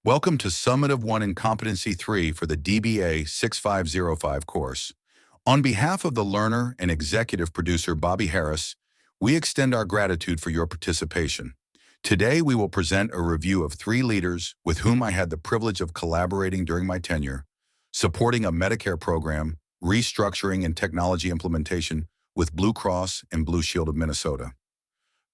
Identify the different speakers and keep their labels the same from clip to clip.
Speaker 1: Welcome to Summative 1 in Competency 3 for the DBA 6505 course. On behalf of the learner and executive producer Bobby Harris, we extend our gratitude for your participation. Today, we will present a review of 3 leaders with whom I had the privilege of collaborating during my tenure, supporting a Medicare program, restructuring and technology implementation with Blue Cross and Blue Shield of Minnesota.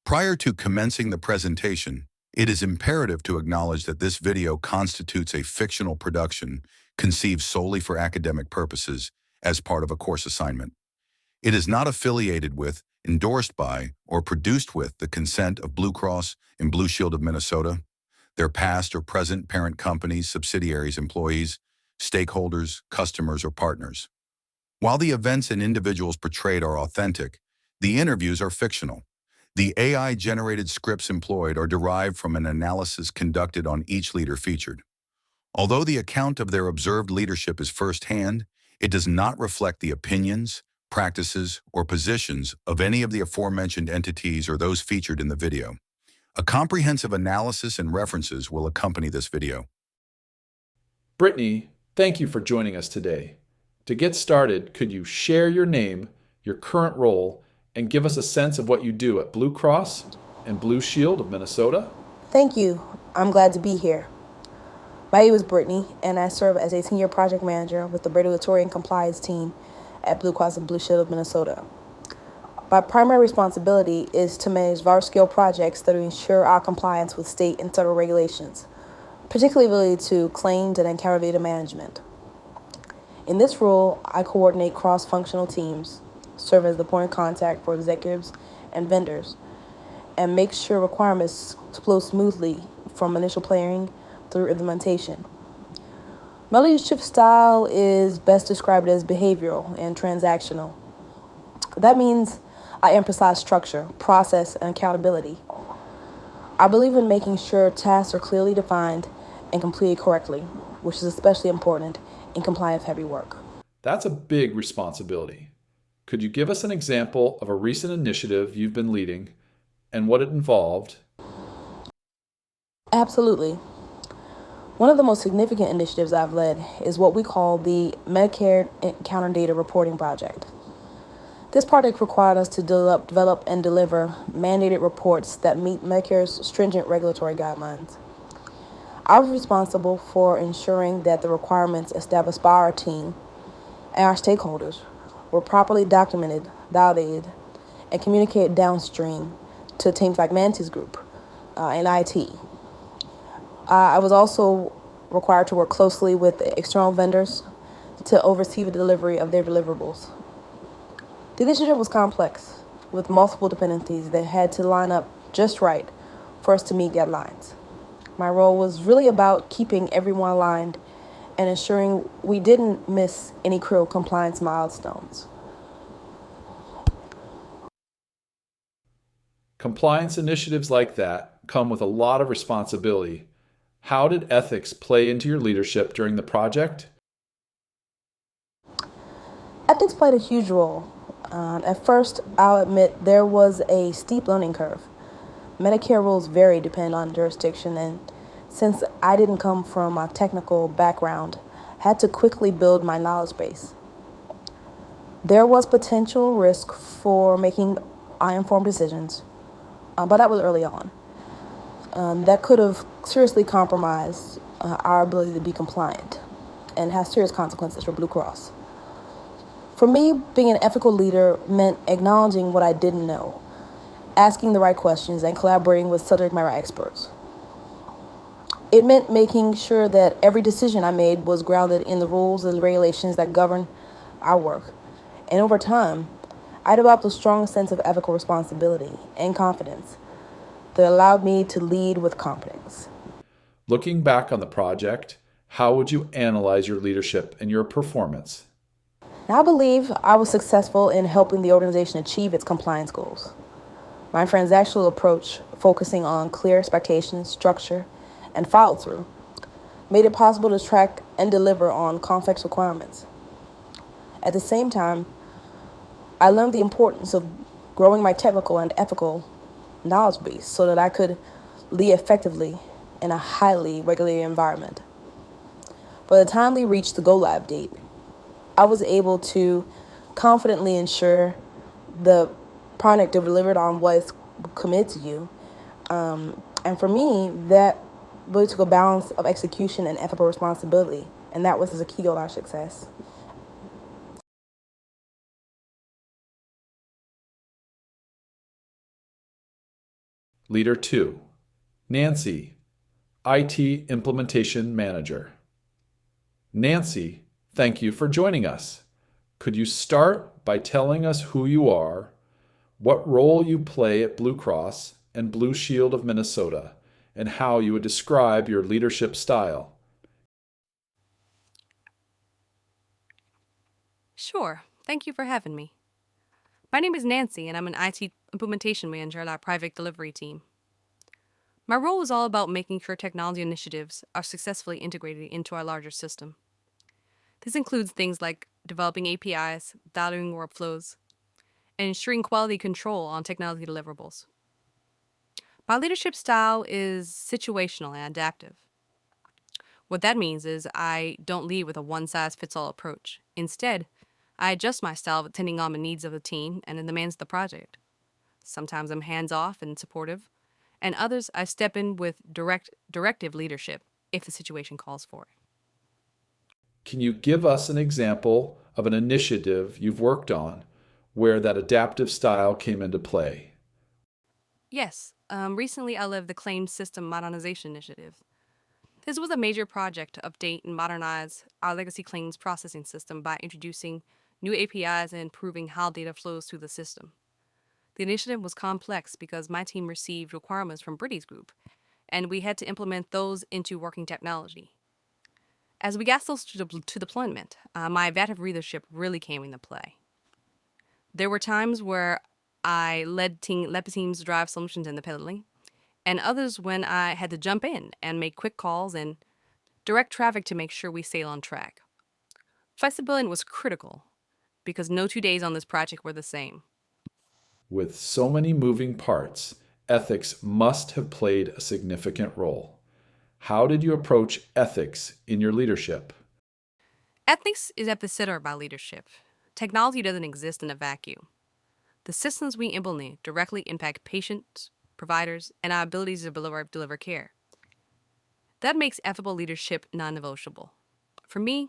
Speaker 1: Prior to commencing the presentation, it is imperative to acknowledge that this video constitutes a fictional production conceived solely for academic purposes as part of a course assignment. It is not affiliated with, endorsed by, or produced with the consent of Blue Cross and Blue Shield of Minnesota, their past or present parent companies, subsidiaries, employees, stakeholders, customers, or partners. While the events and individuals portrayed are authentic, the interviews are fictional. The AI-generated scripts employed are derived from an analysis conducted on each leader featured. Although the account of their observed leadership is firsthand, it does not reflect the opinions, practices, or positions of any of the aforementioned entities or those featured in the video. A comprehensive analysis and references will accompany this video.
Speaker 2: Brittany, thank you for joining us today. To get started, could you share your name, your current role, and give us a sense of what you do at Blue Cross and Blue Shield of Minnesota?
Speaker 3: Thank you. I'm glad to be here. My name is Brittany, and I serve as a senior project manager with the regulatory and compliance team at Blue Cross and Blue Shield of Minnesota. My primary responsibility is to manage large-scale projects that ensure our compliance with state and federal regulations, particularly related to claims and account data management. In this role, I coordinate cross-functional teams, serve as the point of contact for executives and vendors, and make sure requirements flow smoothly from initial planning through implementation. My leadership style is best described as behavioral and transactional. That means I emphasize structure, process, and accountability. I believe in making sure tasks are clearly defined and completed correctly, which is especially important in compliance-heavy work.
Speaker 2: That's a big responsibility. Could you give us an example of a recent initiative you've been leading and what it involved?
Speaker 3: Absolutely. One of the most significant initiatives I've led is what we call the Medicare Encounter Data Reporting Project. This project required us to develop and deliver mandated reports that meet Medicare's stringent regulatory guidelines. I was responsible for ensuring that the requirements established by our team and our stakeholders were properly documented, validated, and communicated downstream to teams like Mantis Group and IT. I was also required to work closely with external vendors to oversee the delivery of their deliverables. The initiative was complex, with multiple dependencies that had to line up just right for us to meet deadlines. My role was really about keeping everyone aligned and ensuring we didn't miss any critical compliance milestones.
Speaker 2: Compliance initiatives like that come with a lot of responsibility. How did ethics play into your leadership during the project?
Speaker 3: Ethics played a huge role. At first, I'll admit there was a steep learning curve. Medicare rules vary depending on jurisdiction, and since I didn't come from a technical background, I had to quickly build my knowledge base. There was potential risk for making uninformed decisions, but that was early on. That could have seriously compromised our ability to be compliant and have serious consequences for Blue Cross. For me, being an ethical leader meant acknowledging what I didn't know, asking the right questions, and collaborating with subject matter experts. It meant making sure that every decision I made was grounded in the rules and regulations that govern our work. And over time, I developed a strong sense of ethical responsibility and confidence that allowed me to lead with confidence.
Speaker 2: Looking back on the project, how would you analyze your leadership and your performance?
Speaker 3: Now, I believe I was successful in helping the organization achieve its compliance goals. My transactional approach, focusing on clear expectations, structure, and follow-through, made it possible to track and deliver on complex requirements. At the same time, I learned the importance of growing my technical and ethical knowledge base so that I could lead effectively in a highly regulated environment. By the time we reached the go-live date, I was able to confidently ensure the product delivered on what is committed to you. And for me, that really took a balance of execution and ethical responsibility. And that was the key to our success.
Speaker 2: Leader 2, Nancy, IT Implementation Manager. Nancy, thank you for joining us. Could you start by telling us who you are, what role you play at Blue Cross and Blue Shield of Minnesota, and how you would describe your leadership style?
Speaker 4: Sure. Thank you for having me. My name is Nancy, and I'm an IT implementation manager at our private delivery team. My role is all about making sure technology initiatives are successfully integrated into our larger system. This includes things like developing APIs, validating workflows, and ensuring quality control on technology deliverables. My leadership style is situational and adaptive. What that means is I don't lead with a one-size-fits-all approach. Instead, I adjust my style depending on the needs of the team and the demands of the project. Sometimes I'm hands-off and supportive, and others I step in with directive leadership if the situation calls for it.
Speaker 2: Can you give us an example of an initiative you've worked on where that adaptive style came into play?
Speaker 4: Yes, recently I led the Claims System Modernization Initiative. This was a major project to update and modernize our legacy claims processing system by introducing new APIs and improving how data flows through the system. The initiative was complex because my team received requirements from Brittany's group, and we had to implement those into working technology. As we got closer to deployment, my adaptive leadership really came into play. There were times where I led the teams drive solutions independently, and others when I had to jump in and make quick calls and direct traffic to make sure we stayed on track. Flexibility was critical because no 2 days on this project were the same.
Speaker 2: With so many moving parts, ethics must have played a significant role. How did you approach ethics in your leadership?
Speaker 4: Ethics is at the center of my leadership. Technology doesn't exist in a vacuum. The systems we implement directly impact patients, providers, and our abilities to deliver care. That makes ethical leadership non-negotiable. For me,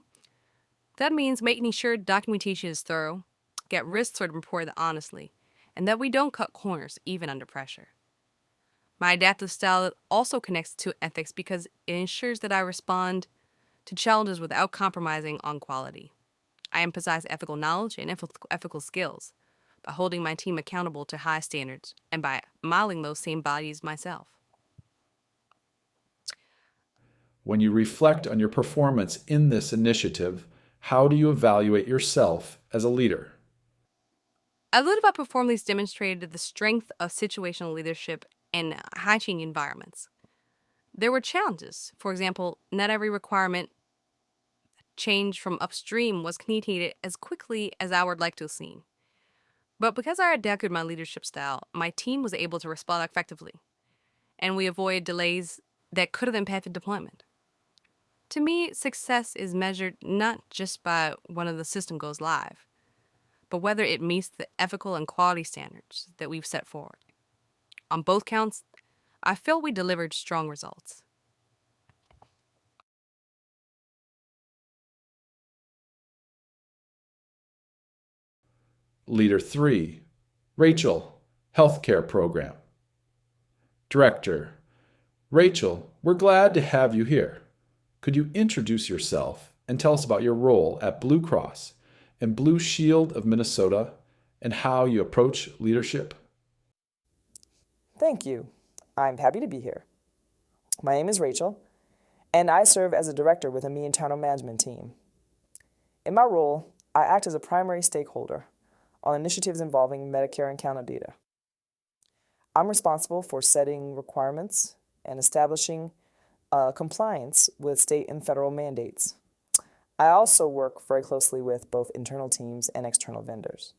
Speaker 4: that means making sure documentation is thorough, get risks reported honestly, and that we don't cut corners even under pressure. My adaptive style also connects to ethics because it ensures that I respond to challenges without compromising on quality. I emphasize ethical knowledge and ethical skills by holding my team accountable to high standards and by modeling those same values myself.
Speaker 2: When you reflect on your performance in this initiative, how do you evaluate yourself as a leader?
Speaker 4: I believe our performance demonstrated the strength of situational leadership in high-change environments. There were challenges. For example, not every requirement change from upstream was communicated as quickly as I would like to have seen. But because I adapted my leadership style, my team was able to respond effectively, and we avoided delays that could have impacted deployment. To me, success is measured not just by when the system goes live, but whether it meets the ethical and quality standards that we've set forward. On both counts, I feel we delivered strong results.
Speaker 2: Leader 3, Rachel, Healthcare Program. Director, Rachel, we're glad to have you here. Could you introduce yourself and tell us about your role at Blue Cross and Blue Shield of Minnesota and how you approach leadership?
Speaker 5: Thank you. I'm happy to be here. My name is Rachel, and I serve as a director with a me internal management team. In my role, I act as a primary stakeholder on initiatives involving Medicare and Canada data. I'm responsible for setting requirements and establishing compliance with state and federal mandates. I also work very closely with both internal teams and external vendors.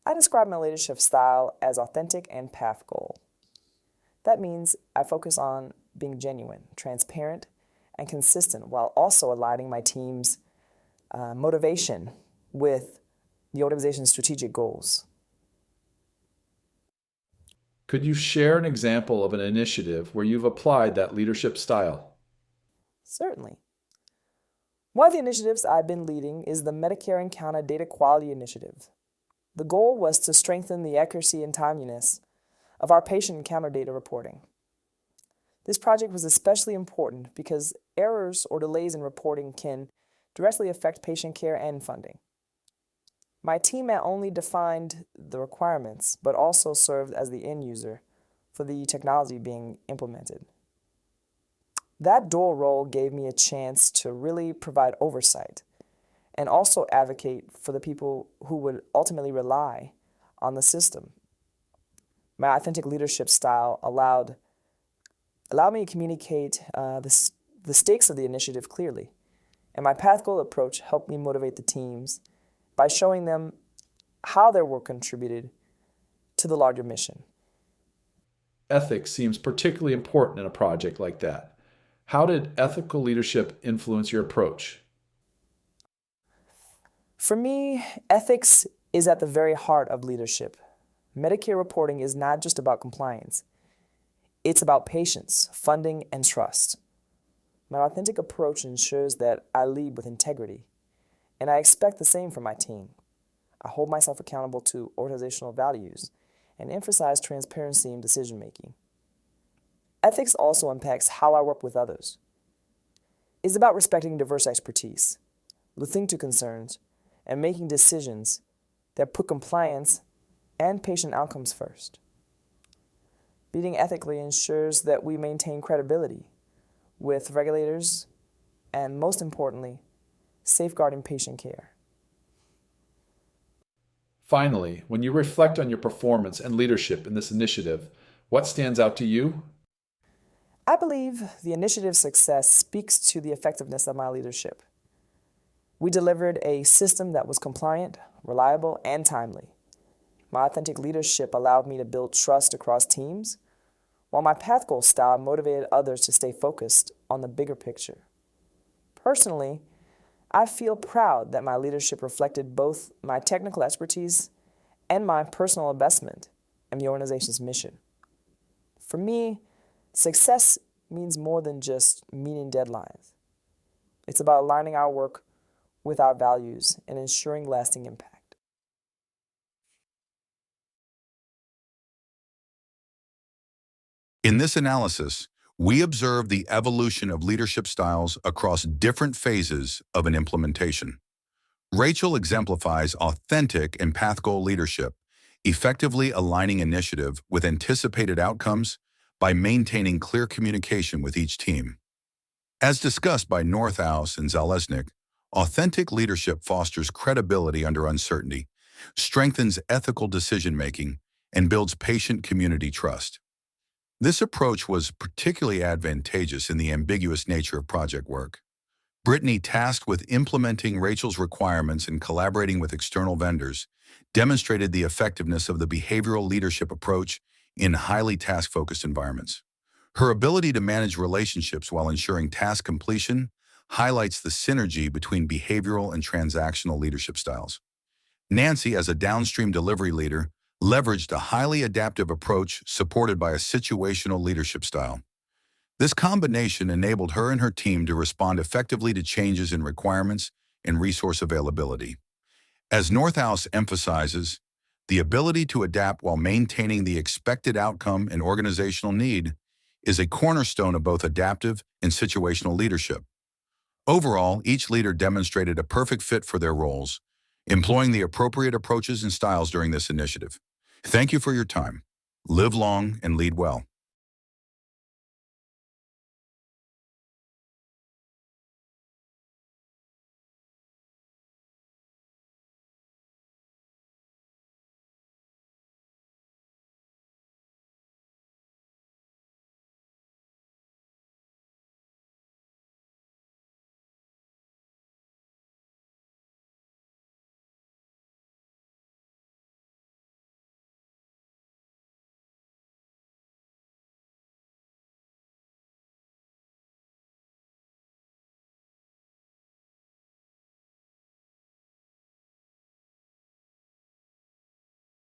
Speaker 5: I describe my leadership style as authentic and path goal. That means I focus on being genuine, transparent, and consistent while also aligning my team's motivation with the organization's strategic goals.
Speaker 2: Could you share an example of an initiative where you've applied that leadership style?
Speaker 5: Certainly. One of the initiatives I've been leading is the Medicare Encounter Data Quality Initiative. The goal was to strengthen the accuracy and timeliness of our patient encounter data reporting. This project was especially important because errors or delays in reporting can directly affect patient care and funding. My team not only defined the requirements, but also served as the end user for the technology being implemented. That dual role gave me a chance to really provide oversight and also advocate for the people who would ultimately rely on the system. My authentic leadership style allowed me to communicate the stakes of the initiative clearly, and my path goal approach helped me motivate the teams by showing them how their work contributed to the larger mission.
Speaker 2: Ethics seems particularly important in a project like that. How did ethical leadership influence your approach?
Speaker 5: For me, ethics is at the very heart of leadership. Medicare reporting is not just about compliance. It's about patience, funding, and trust. My authentic approach ensures that I lead with integrity, and I expect the same from my team. I hold myself accountable to organizational values and emphasize transparency in decision-making. Ethics also impacts how I work with others. It's about respecting diverse expertise, listening to concerns, and making decisions that put compliance and patient outcomes first. Leading ethically ensures that we maintain credibility with regulators and, most importantly, safeguarding patient care.
Speaker 2: Finally, when you reflect on your performance and leadership in this initiative, what stands out to you?
Speaker 5: I believe the initiative's success speaks to the effectiveness of my leadership. We delivered a system that was compliant, reliable, and timely. My authentic leadership allowed me to build trust across teams, while my path goal style motivated others to stay focused on the bigger picture. Personally, I feel proud that my leadership reflected both my technical expertise and my personal investment in the organization's mission. For me, success means more than just meeting deadlines. It's about aligning our work with our values and ensuring lasting impact.
Speaker 1: In this analysis, we observe the evolution of leadership styles across different phases of an implementation. Rachel exemplifies authentic and path goal leadership, effectively aligning initiative with anticipated outcomes by maintaining clear communication with each team. As discussed by Northouse and Zalesnik, authentic leadership fosters credibility under uncertainty, strengthens ethical decision-making, and builds patient community trust. This approach was particularly advantageous in the ambiguous nature of project work. Brittany, tasked with implementing Rachel's requirements and collaborating with external vendors, demonstrated the effectiveness of the behavioral leadership approach in highly task-focused environments. Her ability to manage relationships while ensuring task completion highlights the synergy between behavioral and transactional leadership styles. Nancy, as a downstream delivery leader, leveraged a highly adaptive approach supported by a situational leadership style. This combination enabled her and her team to respond effectively to changes in requirements and resource availability. As Northouse emphasizes, the ability to adapt while maintaining the expected outcome and organizational need is a cornerstone of both adaptive and situational leadership. Overall, each leader demonstrated a perfect fit for their roles, employing the appropriate approaches and styles during this initiative. Thank you for your time. Live long and lead well.